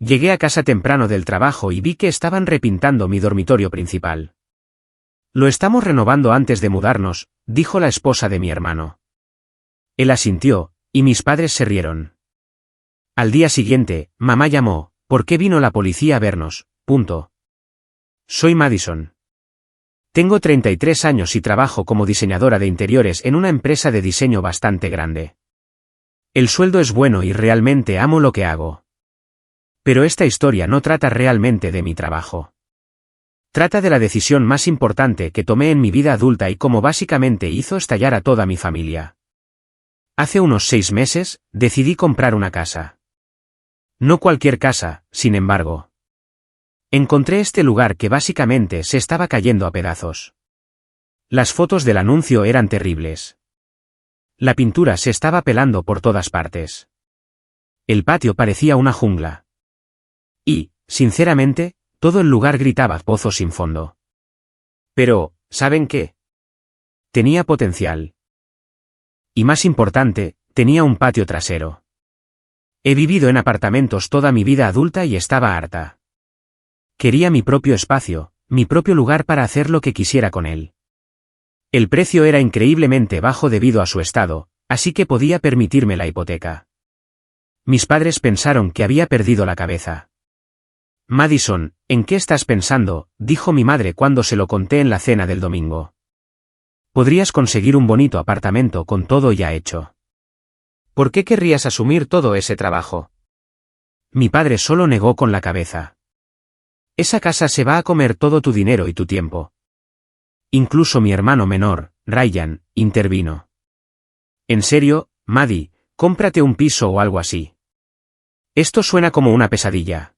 Llegué a casa temprano del trabajo y vi que estaban repintando mi dormitorio principal. Lo estamos renovando antes de mudarnos, dijo la esposa de mi hermano. Él asintió, y mis padres se rieron. Al día siguiente, mamá llamó, ¿por qué vino la policía a vernos? Soy Madison. Tengo 33 años y trabajo como diseñadora de interiores en una empresa de diseño bastante grande. El sueldo es bueno y realmente amo lo que hago. Pero esta historia no trata realmente de mi trabajo. Trata de la decisión más importante que tomé en mi vida adulta y cómo básicamente hizo estallar a toda mi familia. Hace unos 6 meses, decidí comprar una casa. No cualquier casa, sin embargo. Encontré este lugar que básicamente se estaba cayendo a pedazos. Las fotos del anuncio eran terribles. La pintura se estaba pelando por todas partes. El patio parecía una jungla. Y, sinceramente, todo el lugar gritaba pozo sin fondo. Pero, ¿saben qué? Tenía potencial. Y más importante, tenía un patio trasero. He vivido en apartamentos toda mi vida adulta y estaba harta. Quería mi propio espacio, mi propio lugar para hacer lo que quisiera con él. El precio era increíblemente bajo debido a su estado, así que podía permitirme la hipoteca. Mis padres pensaron que había perdido la cabeza. Madison, ¿en qué estás pensando?, dijo mi madre cuando se lo conté en la cena del domingo. Podrías conseguir un bonito apartamento con todo ya hecho. ¿Por qué querrías asumir todo ese trabajo? Mi padre solo negó con la cabeza. Esa casa se va a comer todo tu dinero y tu tiempo. Incluso mi hermano menor, Ryan, intervino. En serio, Maddie, cómprate un piso o algo así. Esto suena como una pesadilla.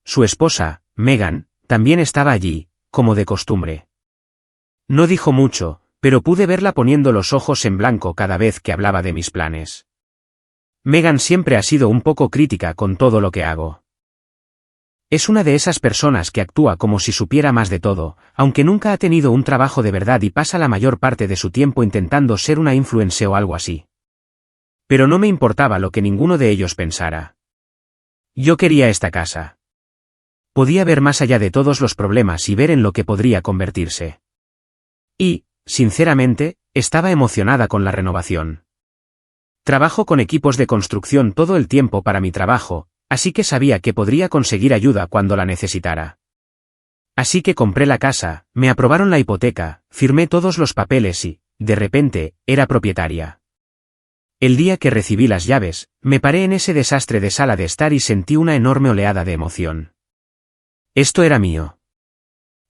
Su esposa, Megan, también estaba allí, como de costumbre. No dijo mucho, pero pude verla poniendo los ojos en blanco cada vez que hablaba de mis planes. Megan siempre ha sido un poco crítica con todo lo que hago. Es una de esas personas que actúa como si supiera más de todo, aunque nunca ha tenido un trabajo de verdad y pasa la mayor parte de su tiempo intentando ser una influencer o algo así. Pero no me importaba lo que ninguno de ellos pensara. Yo quería esta casa. Podía ver más allá de todos los problemas y ver en lo que podría convertirse. Y, sinceramente, estaba emocionada con la renovación. Trabajo con equipos de construcción todo el tiempo para mi trabajo, así que sabía que podría conseguir ayuda cuando la necesitara. Así que compré la casa, me aprobaron la hipoteca, firmé todos los papeles y, de repente, era propietaria. El día que recibí las llaves, me paré en ese desastre de sala de estar y sentí una enorme oleada de emoción. Esto era mío.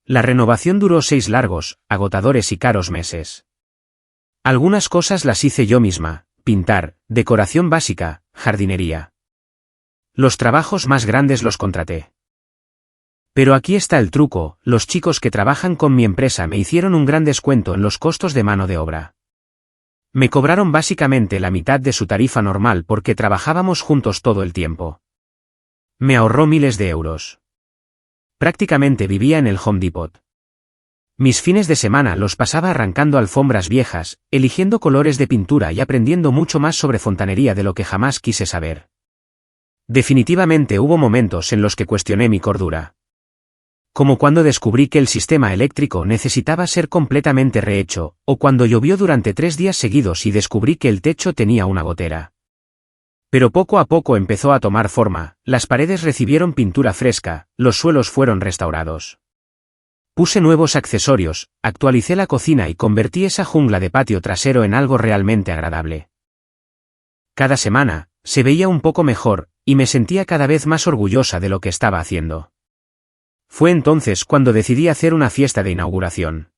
La renovación duró 6 largos, agotadores y caros meses. Algunas cosas las hice yo misma, pintar, decoración básica, jardinería. Los trabajos más grandes los contraté. Pero aquí está el truco, los chicos que trabajan con mi empresa me hicieron un gran descuento en los costos de mano de obra. Me cobraron básicamente la mitad de su tarifa normal porque trabajábamos juntos todo el tiempo. Me ahorró miles de euros. Prácticamente vivía en el Home Depot. Mis fines de semana los pasaba arrancando alfombras viejas, eligiendo colores de pintura y aprendiendo mucho más sobre fontanería de lo que jamás quise saber. Definitivamente hubo momentos en los que cuestioné mi cordura. Como cuando descubrí que el sistema eléctrico necesitaba ser completamente rehecho, o cuando llovió durante 3 días seguidos y descubrí que el techo tenía una gotera. Pero poco a poco empezó a tomar forma, las paredes recibieron pintura fresca, los suelos fueron restaurados. Puse nuevos accesorios, actualicé la cocina y convertí esa jungla de patio trasero en algo realmente agradable. Cada semana, se veía un poco mejor, y me sentía cada vez más orgullosa de lo que estaba haciendo. Fue entonces cuando decidí hacer una fiesta de inauguración.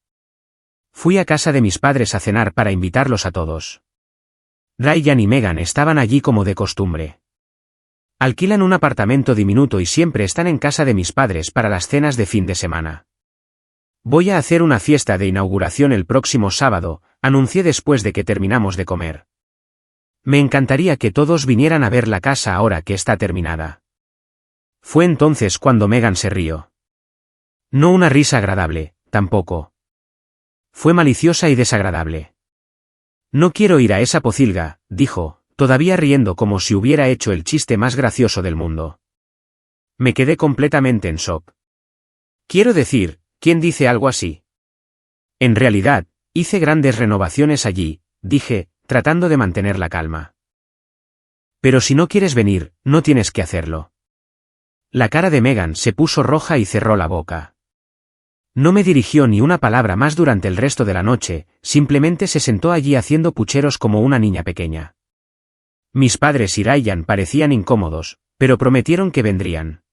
Fui a casa de mis padres a cenar para invitarlos a todos. Ryan y Megan estaban allí como de costumbre. Alquilan un apartamento diminuto y siempre están en casa de mis padres para las cenas de fin de semana. Voy a hacer una fiesta de inauguración el próximo sábado, anuncié después de que terminamos de comer. Me encantaría que todos vinieran a ver la casa ahora que está terminada. Fue entonces cuando Megan se rió. No una risa agradable, tampoco. Fue maliciosa y desagradable. No quiero ir a esa pocilga, dijo, todavía riendo como si hubiera hecho el chiste más gracioso del mundo. Me quedé completamente en shock. Quiero decir, ¿quién dice algo así? En realidad, hice grandes renovaciones allí, dije, tratando de mantener la calma. Pero si no quieres venir, no tienes que hacerlo. La cara de Megan se puso roja y cerró la boca. No me dirigió ni una palabra más durante el resto de la noche, simplemente se sentó allí haciendo pucheros como una niña pequeña. Mis padres y Ryan parecían incómodos, pero prometieron que vendrían.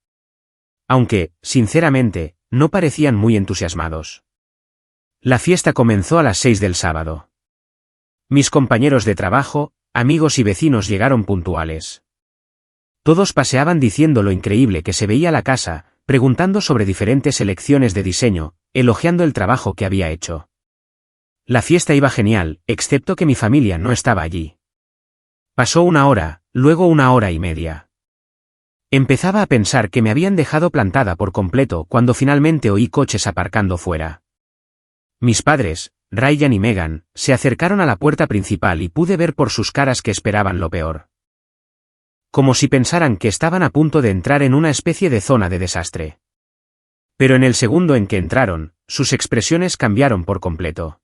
Aunque, sinceramente, no parecían muy entusiasmados. La fiesta comenzó a las 6 del sábado. Mis compañeros de trabajo, amigos y vecinos llegaron puntuales. Todos paseaban diciendo lo increíble que se veía la casa, preguntando sobre diferentes elecciones de diseño, elogiando el trabajo que había hecho. La fiesta iba genial, excepto que mi familia no estaba allí. Pasó una hora, luego una hora y media. Empezaba a pensar que me habían dejado plantada por completo cuando finalmente oí coches aparcando fuera. Mis padres, Ryan y Megan, se acercaron a la puerta principal y pude ver por sus caras que esperaban lo peor. Como si pensaran que estaban a punto de entrar en una especie de zona de desastre. Pero en el segundo en que entraron, sus expresiones cambiaron por completo.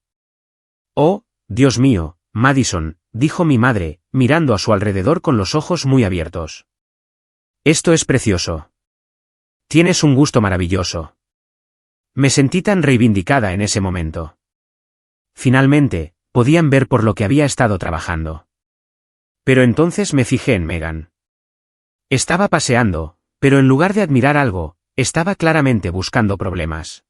«Oh, Dios mío, Madison», dijo mi madre, mirando a su alrededor con los ojos muy abiertos. «Esto es precioso. Tienes un gusto maravilloso». Me sentí tan reivindicada en ese momento. Finalmente, podían ver por lo que había estado trabajando. Pero entonces me fijé en Megan. Estaba paseando, pero en lugar de admirar algo, estaba claramente buscando problemas.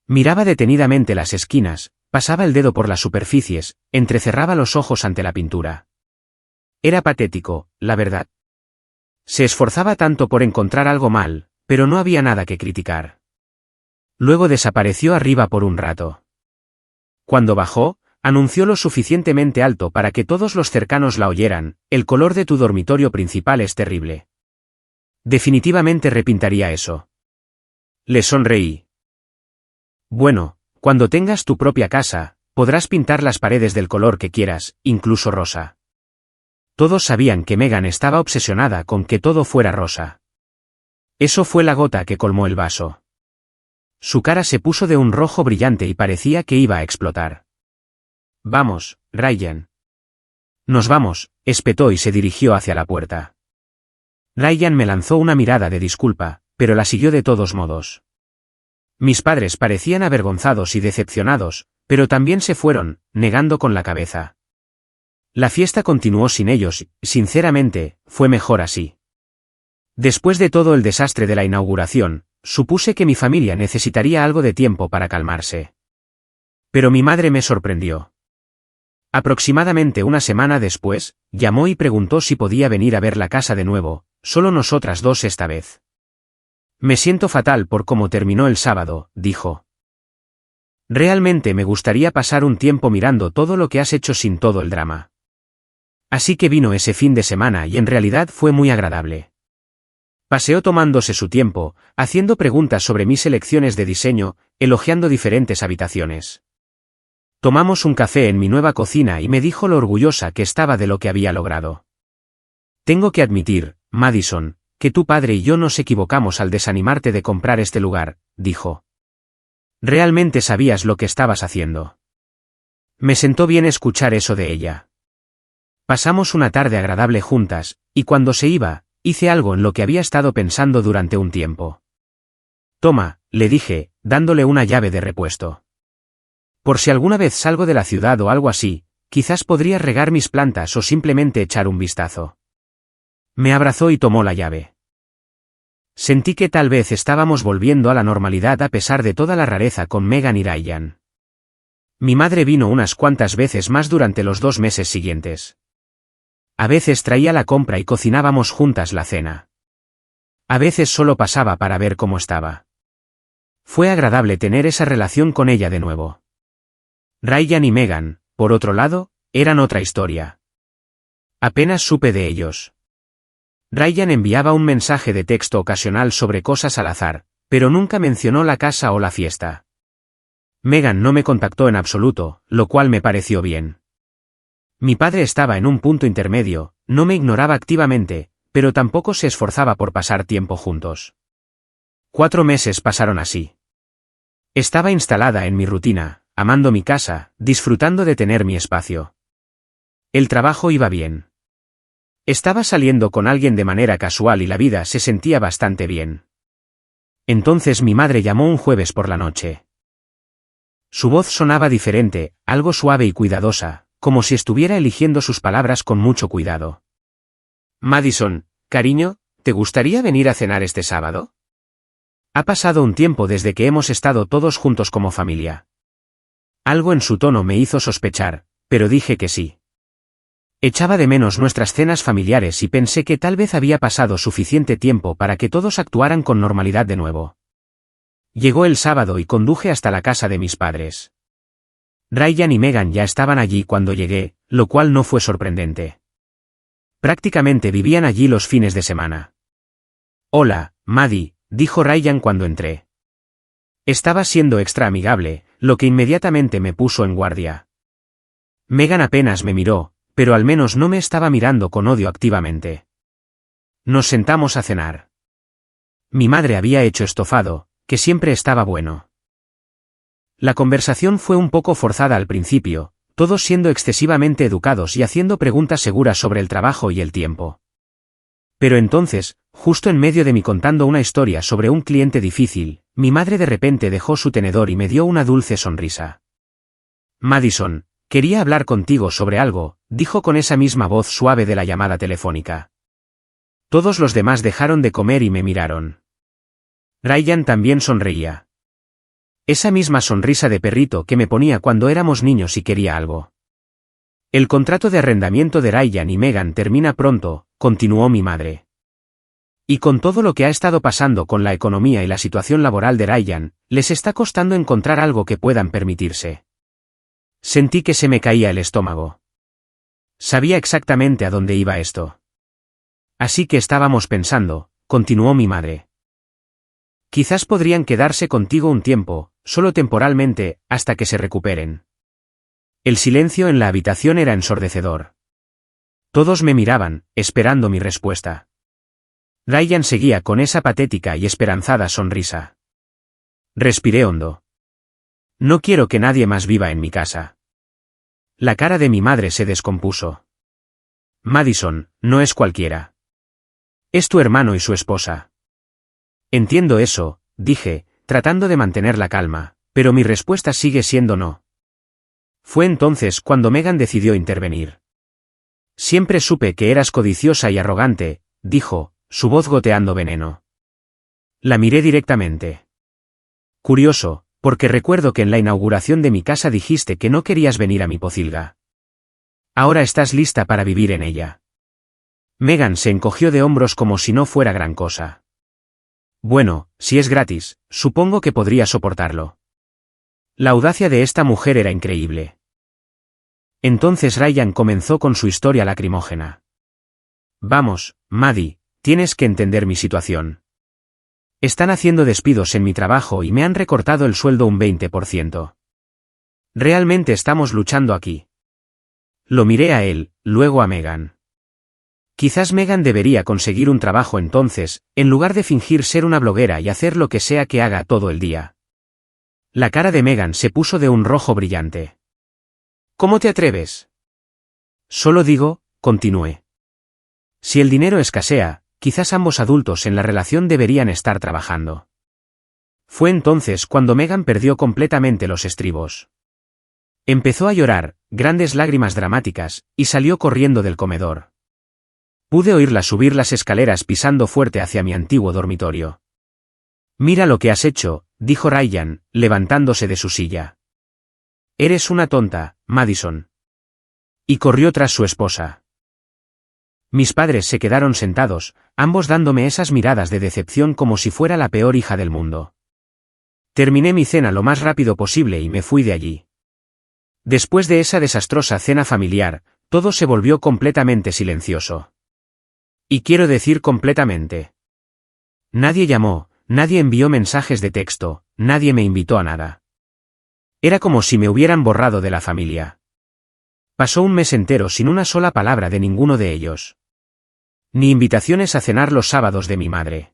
Miraba detenidamente las esquinas, pasaba el dedo por las superficies, entrecerraba los ojos ante la pintura. Era patético, la verdad. Se esforzaba tanto por encontrar algo mal, pero no había nada que criticar. Luego desapareció arriba por un rato. Cuando bajó, anunció lo suficientemente alto para que todos los cercanos la oyeran: «El color de tu dormitorio principal es terrible. Definitivamente repintaría eso». Le sonreí. «Bueno, cuando tengas tu propia casa, podrás pintar las paredes del color que quieras, incluso rosa». Todos sabían que Megan estaba obsesionada con que todo fuera rosa. Eso fue la gota que colmó el vaso. Su cara se puso de un rojo brillante y parecía que iba a explotar. «Vamos, Ryan». «Nos vamos», espetó y se dirigió hacia la puerta. Ryan me lanzó una mirada de disculpa, pero la siguió de todos modos. Mis padres parecían avergonzados y decepcionados, pero también se fueron, negando con la cabeza. La fiesta continuó sin ellos y, sinceramente, fue mejor así. Después de todo el desastre de la inauguración, supuse que mi familia necesitaría algo de tiempo para calmarse. Pero mi madre me sorprendió. Aproximadamente una semana después, llamó y preguntó si podía venir a ver la casa de nuevo, solo nosotras dos esta vez. «Me siento fatal por cómo terminó el sábado», dijo. «Realmente me gustaría pasar un tiempo mirando todo lo que has hecho sin todo el drama». Así que vino ese fin de semana y en realidad fue muy agradable. Paseó tomándose su tiempo, haciendo preguntas sobre mis elecciones de diseño, elogiando diferentes habitaciones. Tomamos un café en mi nueva cocina y me dijo lo orgullosa que estaba de lo que había logrado. «Tengo que admitir, Madison, que tu padre y yo nos equivocamos al desanimarte de comprar este lugar», dijo. «Realmente sabías lo que estabas haciendo». Me sentó bien escuchar eso de ella. Pasamos una tarde agradable juntas, y cuando se iba, hice algo en lo que había estado pensando durante un tiempo. «Toma», le dije, dándole una llave de repuesto. «Por si alguna vez salgo de la ciudad o algo así, quizás podrías regar mis plantas o simplemente echar un vistazo». Me abrazó y tomó la llave. Sentí que tal vez estábamos volviendo a la normalidad a pesar de toda la rareza con Megan y Ryan. Mi madre vino unas cuantas veces más durante los 2 meses siguientes. A veces traía la compra y cocinábamos juntas la cena. A veces solo pasaba para ver cómo estaba. Fue agradable tener esa relación con ella de nuevo. Ryan y Megan, por otro lado, eran otra historia. Apenas supe de ellos. Ryan enviaba un mensaje de texto ocasional sobre cosas al azar, pero nunca mencionó la casa o la fiesta. Megan no me contactó en absoluto, lo cual me pareció bien. Mi padre estaba en un punto intermedio, no me ignoraba activamente, pero tampoco se esforzaba por pasar tiempo juntos. 4 meses pasaron así. Estaba instalada en mi rutina, amando mi casa, disfrutando de tener mi espacio. El trabajo iba bien. Estaba saliendo con alguien de manera casual y la vida se sentía bastante bien. Entonces mi madre llamó un jueves por la noche. Su voz sonaba diferente, algo suave y cuidadosa, como si estuviera eligiendo sus palabras con mucho cuidado. Madison, cariño, ¿te gustaría venir a cenar este sábado? Ha pasado un tiempo desde que hemos estado todos juntos como familia. Algo en su tono me hizo sospechar, pero dije que sí. Echaba de menos nuestras cenas familiares y pensé que tal vez había pasado suficiente tiempo para que todos actuaran con normalidad de nuevo. Llegó el sábado y conduje hasta la casa de mis padres. Ryan y Megan ya estaban allí cuando llegué, lo cual no fue sorprendente. Prácticamente vivían allí los fines de semana. Hola, Maddie, dijo Ryan cuando entré. Estaba siendo extra amigable, lo que inmediatamente me puso en guardia. Megan apenas me miró, pero al menos no me estaba mirando con odio activamente. Nos sentamos a cenar. Mi madre había hecho estofado, que siempre estaba bueno. La conversación fue un poco forzada al principio, todos siendo excesivamente educados y haciendo preguntas seguras sobre el trabajo y el tiempo. Pero entonces, justo en medio de mí contando una historia sobre un cliente difícil, mi madre de repente dejó su tenedor y me dio una dulce sonrisa. Madison, quería hablar contigo sobre algo, dijo con esa misma voz suave de la llamada telefónica. Todos los demás dejaron de comer y me miraron. Ryan también sonreía. Esa misma sonrisa de perrito que me ponía cuando éramos niños y quería algo. El contrato de arrendamiento de Ryan y Megan termina pronto, continuó mi madre. Y con todo lo que ha estado pasando con la economía y la situación laboral de Ryan, les está costando encontrar algo que puedan permitirse. Sentí que se me caía el estómago. Sabía exactamente a dónde iba esto. Así que estábamos pensando, continuó mi madre. Quizás podrían quedarse contigo un tiempo, solo temporalmente, hasta que se recuperen. El silencio en la habitación era ensordecedor. Todos me miraban, esperando mi respuesta. Ryan seguía con esa patética y esperanzada sonrisa. Respiré hondo. No quiero que nadie más viva en mi casa. La cara de mi madre se descompuso. Madison, no es cualquiera. Es tu hermano y su esposa. Entiendo eso, dije, tratando de mantener la calma, pero mi respuesta sigue siendo no. Fue entonces cuando Megan decidió intervenir. Siempre supe que eras codiciosa y arrogante, dijo, su voz goteando veneno. La miré directamente. Curioso, porque recuerdo que en la inauguración de mi casa dijiste que no querías venir a mi pocilga. Ahora estás lista para vivir en ella. Megan se encogió de hombros como si no fuera gran cosa. Bueno, si es gratis, supongo que podría soportarlo. La audacia de esta mujer era increíble. Entonces Ryan comenzó con su historia lacrimógena. Vamos, Maddie, tienes que entender mi situación. Están haciendo despidos en mi trabajo y me han recortado el sueldo un 20%. Realmente estamos luchando aquí. Lo miré a él, luego a Megan. Quizás Megan debería conseguir un trabajo entonces, en lugar de fingir ser una bloguera y hacer lo que sea que haga todo el día. La cara de Megan se puso de un rojo brillante. ¿Cómo te atreves? Solo digo, continué. Si el dinero escasea, quizás ambos adultos en la relación deberían estar trabajando. Fue entonces cuando Megan perdió completamente los estribos. Empezó a llorar, grandes lágrimas dramáticas, y salió corriendo del comedor. Pude oírla subir las escaleras pisando fuerte hacia mi antiguo dormitorio. Mira lo que has hecho, dijo Ryan, levantándose de su silla. Eres una tonta, Madison. Y corrió tras su esposa. Mis padres se quedaron sentados, ambos dándome esas miradas de decepción como si fuera la peor hija del mundo. Terminé mi cena lo más rápido posible y me fui de allí. Después de esa desastrosa cena familiar, todo se volvió completamente silencioso. Y quiero decir completamente. Nadie llamó, nadie envió mensajes de texto, nadie me invitó a nada. Era como si me hubieran borrado de la familia. Pasó un mes entero sin una sola palabra de ninguno de ellos. Ni invitaciones a cenar los sábados de mi madre.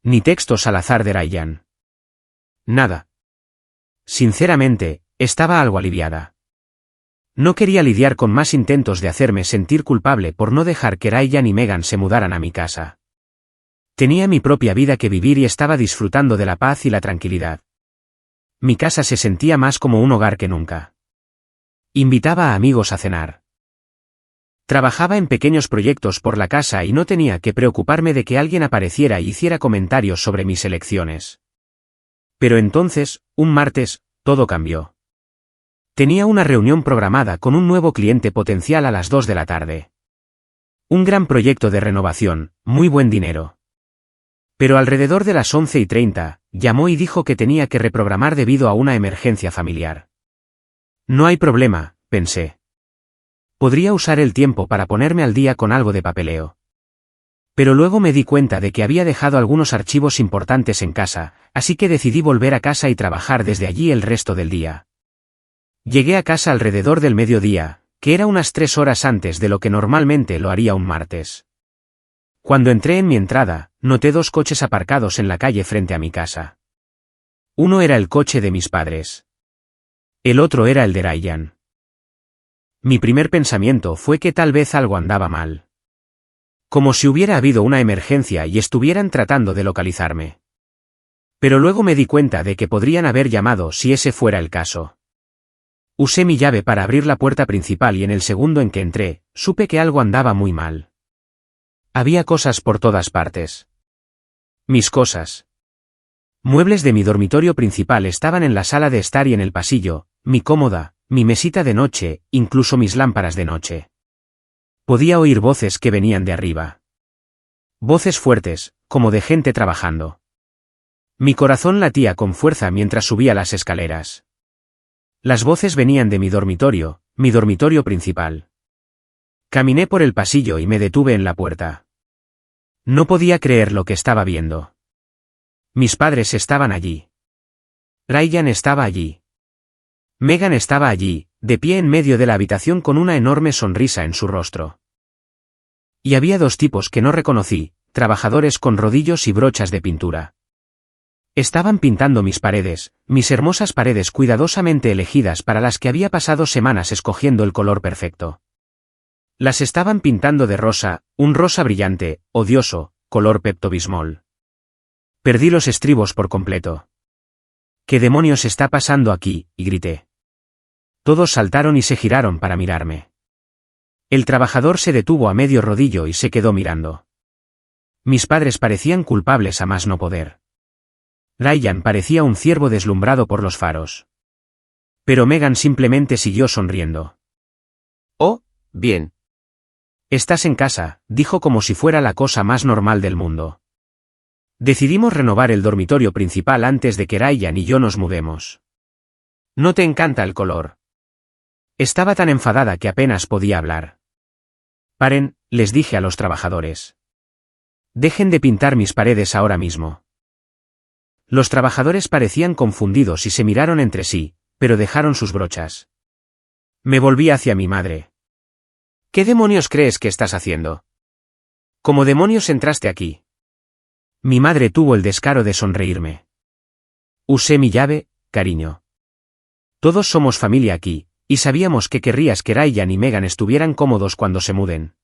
Ni textos al azar de Ryan. Nada. Sinceramente, estaba algo aliviada. No quería lidiar con más intentos de hacerme sentir culpable por no dejar que Ryan y Megan se mudaran a mi casa. Tenía mi propia vida que vivir y estaba disfrutando de la paz y la tranquilidad. Mi casa se sentía más como un hogar que nunca. Invitaba a amigos a cenar. Trabajaba en pequeños proyectos por la casa y no tenía que preocuparme de que alguien apareciera y hiciera comentarios sobre mis elecciones. Pero entonces, un martes, todo cambió. Tenía una reunión programada con un nuevo cliente potencial a las 2 de la tarde. Un gran proyecto de renovación, muy buen dinero. Pero alrededor de las 11:30, llamó y dijo que tenía que reprogramar debido a una emergencia familiar. No hay problema, pensé. Podría usar el tiempo para ponerme al día con algo de papeleo. Pero luego me di cuenta de que había dejado algunos archivos importantes en casa, así que decidí volver a casa y trabajar desde allí el resto del día. Llegué a casa alrededor del mediodía, que era unas 3 horas antes de lo que normalmente lo haría un martes. Cuando entré en mi entrada, noté 2 coches aparcados en la calle frente a mi casa. Uno era el coche de mis padres. El otro era el de Ryan. Mi primer pensamiento fue que tal vez algo andaba mal. Como si hubiera habido una emergencia y estuvieran tratando de localizarme. Pero luego me di cuenta de que podrían haber llamado si ese fuera el caso. Usé mi llave para abrir la puerta principal y en el segundo en que entré, supe que algo andaba muy mal. Había cosas por todas partes. Mis cosas. Muebles de mi dormitorio principal estaban en la sala de estar y en el pasillo, mi cómoda, mi mesita de noche, incluso mis lámparas de noche. Podía oír voces que venían de arriba. Voces fuertes, como de gente trabajando. Mi corazón latía con fuerza mientras subía las escaleras. Las voces venían de mi dormitorio principal. Caminé por el pasillo y me detuve en la puerta. No podía creer lo que estaba viendo. Mis padres estaban allí. Ryan estaba allí. Megan estaba allí, de pie en medio de la habitación con una enorme sonrisa en su rostro. Y había 2 tipos que no reconocí, trabajadores con rodillos y brochas de pintura. Estaban pintando mis paredes, mis hermosas paredes cuidadosamente elegidas para las que había pasado semanas escogiendo el color perfecto. Las estaban pintando de rosa, un rosa brillante, odioso, color Pepto-Bismol. Perdí los estribos por completo. ¿Qué demonios está pasando aquí?, y grité. Todos saltaron y se giraron para mirarme. El trabajador se detuvo a medio rodillo y se quedó mirando. Mis padres parecían culpables a más no poder. Ryan parecía un ciervo deslumbrado por los faros. Pero Megan simplemente siguió sonriendo. «Oh, bien. Estás en casa», dijo como si fuera la cosa más normal del mundo. Decidimos renovar el dormitorio principal antes de que Ryan y yo nos mudemos. «¿No te encanta el color?» Estaba tan enfadada que apenas podía hablar. «Paren», les dije a los trabajadores. «Dejen de pintar mis paredes ahora mismo». Los trabajadores parecían confundidos y se miraron entre sí, pero dejaron sus brochas. Me volví hacia mi madre. «¿Qué demonios crees que estás haciendo? ¿Cómo demonios entraste aquí?» Mi madre tuvo el descaro de sonreírme. «Usé mi llave, cariño. Todos somos familia aquí, y sabíamos que querrías que Ryan y Megan estuvieran cómodos cuando se muden».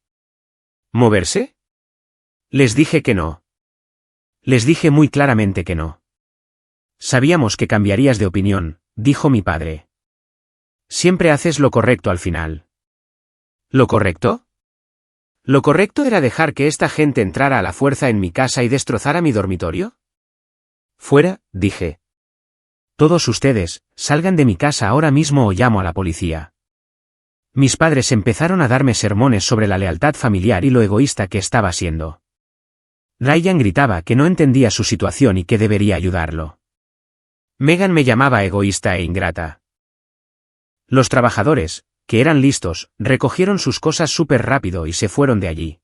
«¿Moverse?» Les dije que no. Les dije muy claramente que no. «Sabíamos que cambiarías de opinión», dijo mi padre. «Siempre haces lo correcto al final». ¿Lo correcto? ¿Lo correcto era dejar que esta gente entrara a la fuerza en mi casa y destrozara mi dormitorio? «Fuera», dije. «Todos ustedes, salgan de mi casa ahora mismo o llamo a la policía». Mis padres empezaron a darme sermones sobre la lealtad familiar y lo egoísta que estaba siendo. Ryan gritaba que no entendía su situación y que debería ayudarlo. Megan me llamaba egoísta e ingrata. Los trabajadores, que eran listos, recogieron sus cosas súper rápido y se fueron de allí.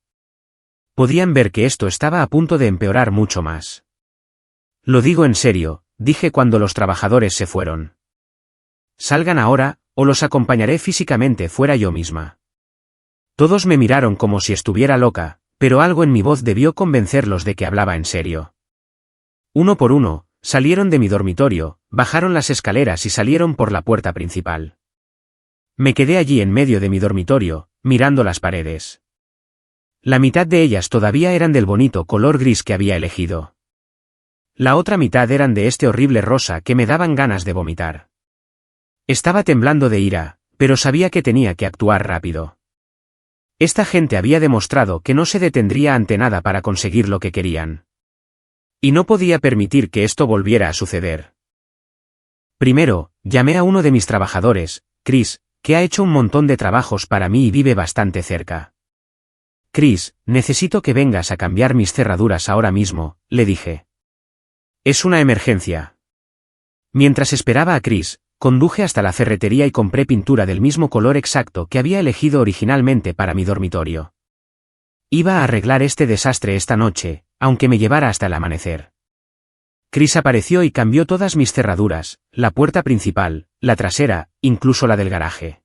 Podían ver que esto estaba a punto de empeorar mucho más. «Lo digo en serio», dije cuando los trabajadores se fueron. «Salgan ahora, o los acompañaré físicamente fuera yo misma». Todos me miraron como si estuviera loca, pero algo en mi voz debió convencerlos de que hablaba en serio. Uno por uno, salieron de mi dormitorio, bajaron las escaleras y salieron por la puerta principal. Me quedé allí en medio de mi dormitorio, mirando las paredes. La mitad de ellas todavía eran del bonito color gris que había elegido. La otra mitad eran de este horrible rosa que me daban ganas de vomitar. Estaba temblando de ira, pero sabía que tenía que actuar rápido. Esta gente había demostrado que no se detendría ante nada para conseguir lo que querían. Y no podía permitir que esto volviera a suceder. Primero, llamé a uno de mis trabajadores, Chris, que ha hecho un montón de trabajos para mí y vive bastante cerca. Chris, necesito que vengas a cambiar mis cerraduras ahora mismo, le dije. Es una emergencia. Mientras esperaba a Chris, conduje hasta la ferretería y compré pintura del mismo color exacto que había elegido originalmente para mi dormitorio. Iba a arreglar este desastre esta noche, aunque me llevara hasta el amanecer. Chris apareció y cambió todas mis cerraduras, la puerta principal, la trasera, incluso la del garaje.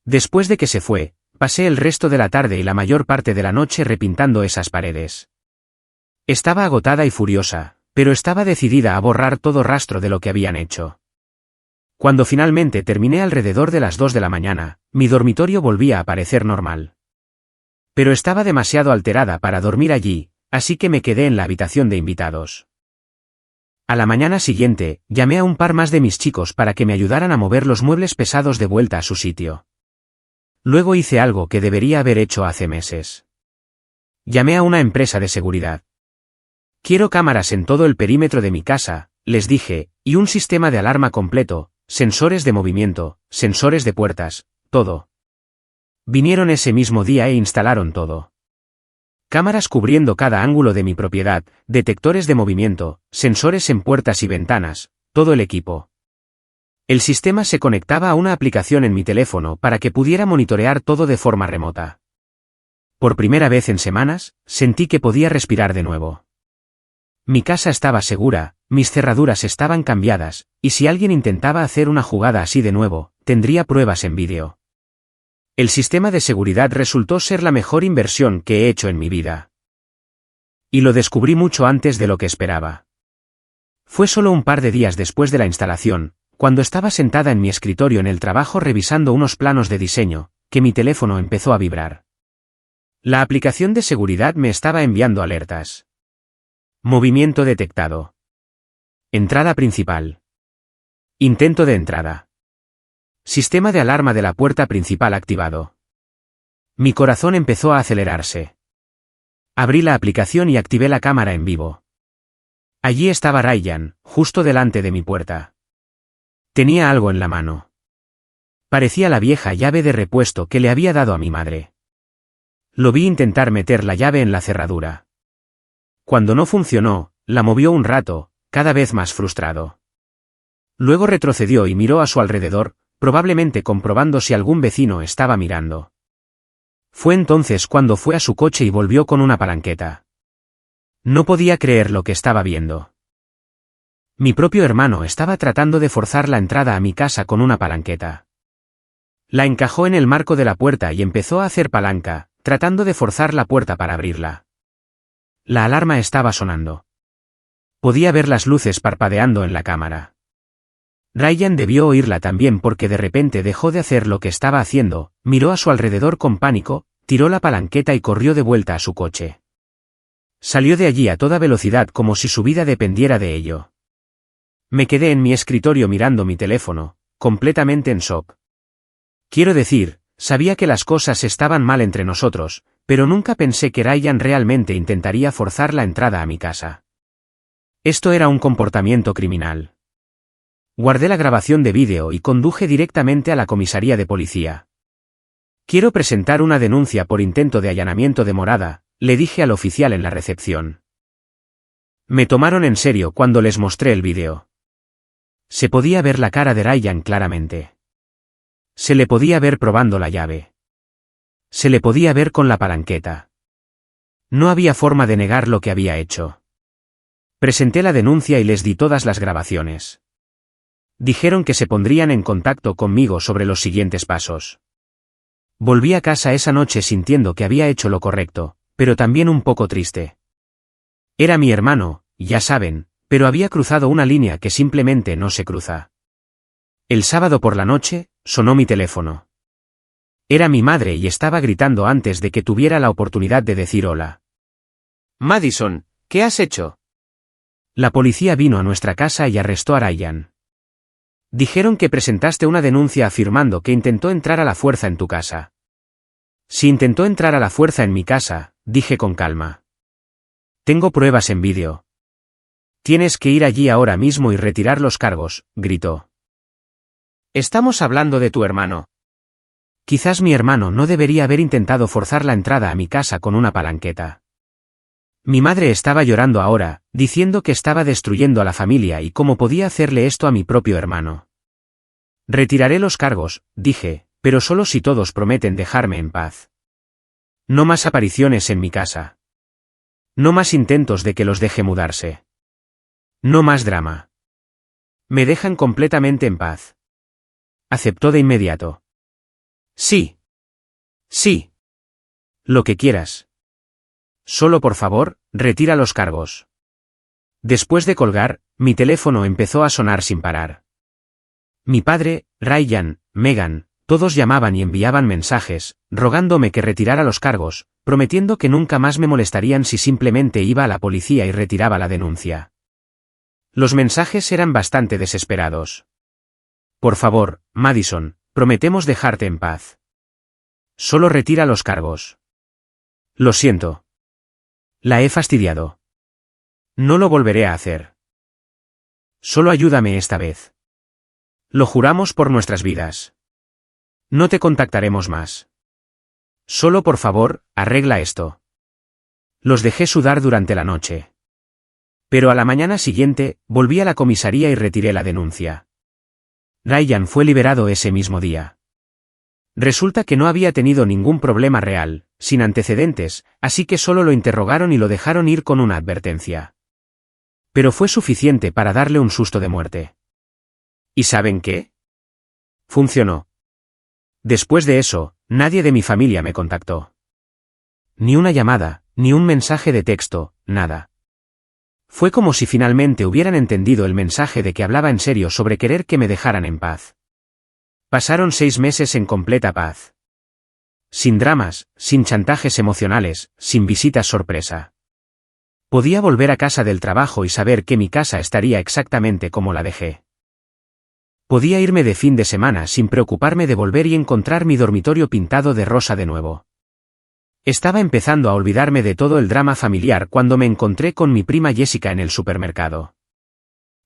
Después de que se fue, pasé el resto de la tarde y la mayor parte de la noche repintando esas paredes. Estaba agotada y furiosa, pero estaba decidida a borrar todo rastro de lo que habían hecho. Cuando finalmente terminé alrededor de las 2 de la mañana, mi dormitorio volvía a parecer normal. Pero estaba demasiado alterada para dormir allí, así que me quedé en la habitación de invitados. A la mañana siguiente, llamé a un par más de mis chicos para que me ayudaran a mover los muebles pesados de vuelta a su sitio. Luego hice algo que debería haber hecho hace meses. Llamé a una empresa de seguridad. Quiero cámaras en todo el perímetro de mi casa, les dije, y un sistema de alarma completo, sensores de movimiento, sensores de puertas, todo. Vinieron ese mismo día e instalaron todo. Cámaras cubriendo cada ángulo de mi propiedad, detectores de movimiento, sensores en puertas y ventanas, todo el equipo. El sistema se conectaba a una aplicación en mi teléfono para que pudiera monitorear todo de forma remota. Por primera vez en semanas, sentí que podía respirar de nuevo. Mi casa estaba segura, mis cerraduras estaban cambiadas, y si alguien intentaba hacer una jugada así de nuevo, tendría pruebas en vídeo. El sistema de seguridad resultó ser la mejor inversión que he hecho en mi vida. Y lo descubrí mucho antes de lo que esperaba. Fue solo un par de días después de la instalación, cuando estaba sentada en mi escritorio en el trabajo revisando unos planos de diseño, que mi teléfono empezó a vibrar. La aplicación de seguridad me estaba enviando alertas. Movimiento detectado. Entrada principal. Intento de entrada. Sistema de alarma de la puerta principal activado. Mi corazón empezó a acelerarse. Abrí la aplicación y activé la cámara en vivo. Allí estaba Ryan, justo delante de mi puerta. Tenía algo en la mano. Parecía la vieja llave de repuesto que le había dado a mi madre. Lo vi intentar meter la llave en la cerradura. Cuando no funcionó, la movió un rato, cada vez más frustrado. Luego retrocedió y miró a su alrededor, probablemente comprobando si algún vecino estaba mirando. Fue entonces cuando fue a su coche y volvió con una palanqueta. No podía creer lo que estaba viendo. Mi propio hermano estaba tratando de forzar la entrada a mi casa con una palanqueta. La encajó en el marco de la puerta y empezó a hacer palanca, tratando de forzar la puerta para abrirla. La alarma estaba sonando. Podía ver las luces parpadeando en la cámara. Ryan debió oírla también porque de repente dejó de hacer lo que estaba haciendo, miró a su alrededor con pánico, tiró la palanqueta y corrió de vuelta a su coche. Salió de allí a toda velocidad como si su vida dependiera de ello. Me quedé en mi escritorio mirando mi teléfono, completamente en shock. Quiero decir, sabía que las cosas estaban mal entre nosotros, pero nunca pensé que Ryan realmente intentaría forzar la entrada a mi casa. Esto era un comportamiento criminal. Guardé la grabación de vídeo y conduje directamente a la comisaría de policía. Quiero presentar una denuncia por intento de allanamiento de morada, le dije al oficial en la recepción. Me tomaron en serio cuando les mostré el vídeo. Se podía ver la cara de Ryan claramente. Se le podía ver probando la llave. Se le podía ver con la palanqueta. No había forma de negar lo que había hecho. Presenté la denuncia y les di todas las grabaciones. Dijeron que se pondrían en contacto conmigo sobre los siguientes pasos. Volví a casa esa noche sintiendo que había hecho lo correcto, pero también un poco triste. Era mi hermano, ya saben, pero había cruzado una línea que simplemente no se cruza. El sábado por la noche, sonó mi teléfono. Era mi madre y estaba gritando antes de que tuviera la oportunidad de decir hola. Madison, ¿qué has hecho? La policía vino a nuestra casa y arrestó a Ryan. Dijeron que presentaste una denuncia afirmando que intentó entrar a la fuerza en tu casa. Si intentó entrar a la fuerza en mi casa, dije con calma. Tengo pruebas en vídeo. Tienes que ir allí ahora mismo y retirar los cargos, gritó. Estamos hablando de tu hermano. Quizás mi hermano no debería haber intentado forzar la entrada a mi casa con una palanqueta. Mi madre estaba llorando ahora, diciendo que estaba destruyendo a la familia y cómo podía hacerle esto a mi propio hermano. Retiraré los cargos, dije, pero solo si todos prometen dejarme en paz. No más apariciones en mi casa. No más intentos de que los deje mudarse. No más drama. Me dejan completamente en paz. Aceptó de inmediato. Sí. Sí. Lo que quieras. Solo por favor, retira los cargos. Después de colgar, mi teléfono empezó a sonar sin parar. Mi padre, Ryan, Megan, todos llamaban y enviaban mensajes, rogándome que retirara los cargos, prometiendo que nunca más me molestarían si simplemente iba a la policía y retiraba la denuncia. Los mensajes eran bastante desesperados. Por favor, Madison, prometemos dejarte en paz. Solo retira los cargos. Lo siento. La he fastidiado. No lo volveré a hacer. Solo ayúdame esta vez. Lo juramos por nuestras vidas. No te contactaremos más. Solo por favor, arregla esto. Los dejé sudar durante la noche. Pero a la mañana siguiente, volví a la comisaría y retiré la denuncia. Ryan fue liberado ese mismo día. Resulta que no había tenido ningún problema real, sin antecedentes, así que solo lo interrogaron y lo dejaron ir con una advertencia. Pero fue suficiente para darle un susto de muerte. ¿Y saben qué? Funcionó. Después de eso, nadie de mi familia me contactó. Ni una llamada, ni un mensaje de texto, nada. Fue como si finalmente hubieran entendido el mensaje de que hablaba en serio sobre querer que me dejaran en paz. Pasaron 6 meses en completa paz. Sin dramas, sin chantajes emocionales, sin visitas sorpresa. Podía volver a casa del trabajo y saber que mi casa estaría exactamente como la dejé. Podía irme de fin de semana sin preocuparme de volver y encontrar mi dormitorio pintado de rosa de nuevo. Estaba empezando a olvidarme de todo el drama familiar cuando me encontré con mi prima Jessica en el supermercado.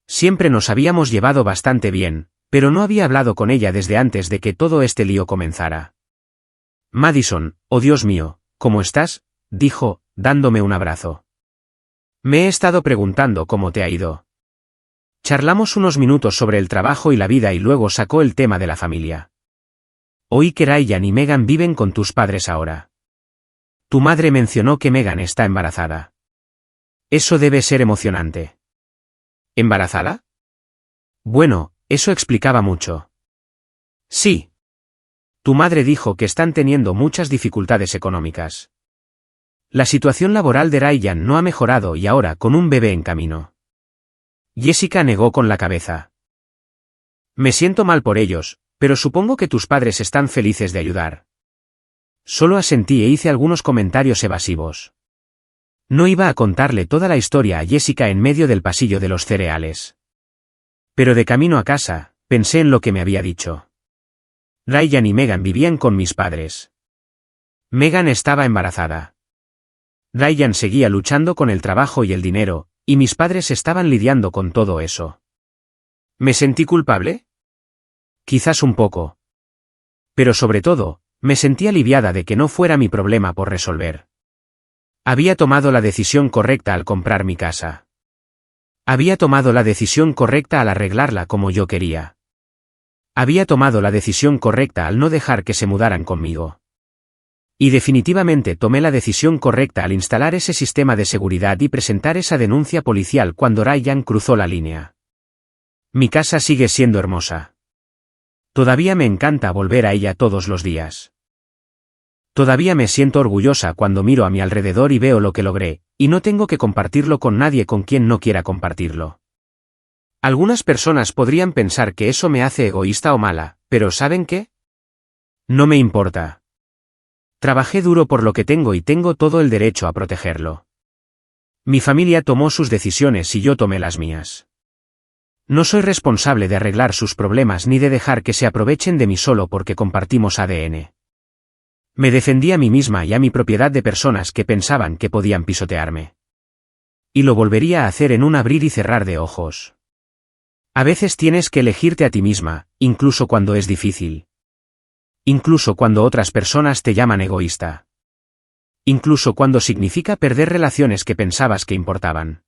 Siempre nos habíamos llevado bastante bien, pero no había hablado con ella desde antes de que todo este lío comenzara. Madison, oh Dios mío, ¿cómo estás?, dijo, dándome un abrazo. Me he estado preguntando cómo te ha ido. Charlamos unos minutos sobre el trabajo y la vida y luego sacó el tema de la familia. Oí que Ryan y Megan viven con tus padres ahora. Tu madre mencionó que Megan está embarazada. Eso debe ser emocionante. ¿Embarazada? Bueno, eso explicaba mucho. Sí. Tu madre dijo que están teniendo muchas dificultades económicas. La situación laboral de Ryan no ha mejorado y ahora con un bebé en camino. Jessica negó con la cabeza. Me siento mal por ellos, pero supongo que tus padres están felices de ayudar. Solo asentí e hice algunos comentarios evasivos. No iba a contarle toda la historia a Jessica en medio del pasillo de los cereales. Pero de camino a casa, pensé en lo que me había dicho. Ryan y Megan vivían con mis padres. Megan estaba embarazada. Ryan seguía luchando con el trabajo y el dinero, y mis padres estaban lidiando con todo eso. ¿Me sentí culpable? Quizás un poco. Pero sobre todo, me sentí aliviada de que no fuera mi problema por resolver. Había tomado la decisión correcta al comprar mi casa. Había tomado la decisión correcta al arreglarla como yo quería. Había tomado la decisión correcta al no dejar que se mudaran conmigo. Y definitivamente tomé la decisión correcta al instalar ese sistema de seguridad y presentar esa denuncia policial cuando Ryan cruzó la línea. Mi casa sigue siendo hermosa. Todavía me encanta volver a ella todos los días. Todavía me siento orgullosa cuando miro a mi alrededor y veo lo que logré, y no tengo que compartirlo con nadie con quien no quiera compartirlo. Algunas personas podrían pensar que eso me hace egoísta o mala, pero ¿saben qué? No me importa. Trabajé duro por lo que tengo y tengo todo el derecho a protegerlo. Mi familia tomó sus decisiones y yo tomé las mías. No soy responsable de arreglar sus problemas ni de dejar que se aprovechen de mí solo porque compartimos ADN. Me defendí a mí misma y a mi propiedad de personas que pensaban que podían pisotearme. Y lo volvería a hacer en un abrir y cerrar de ojos. A veces tienes que elegirte a ti misma, incluso cuando es difícil. Incluso cuando otras personas te llaman egoísta. Incluso cuando significa perder relaciones que pensabas que importaban.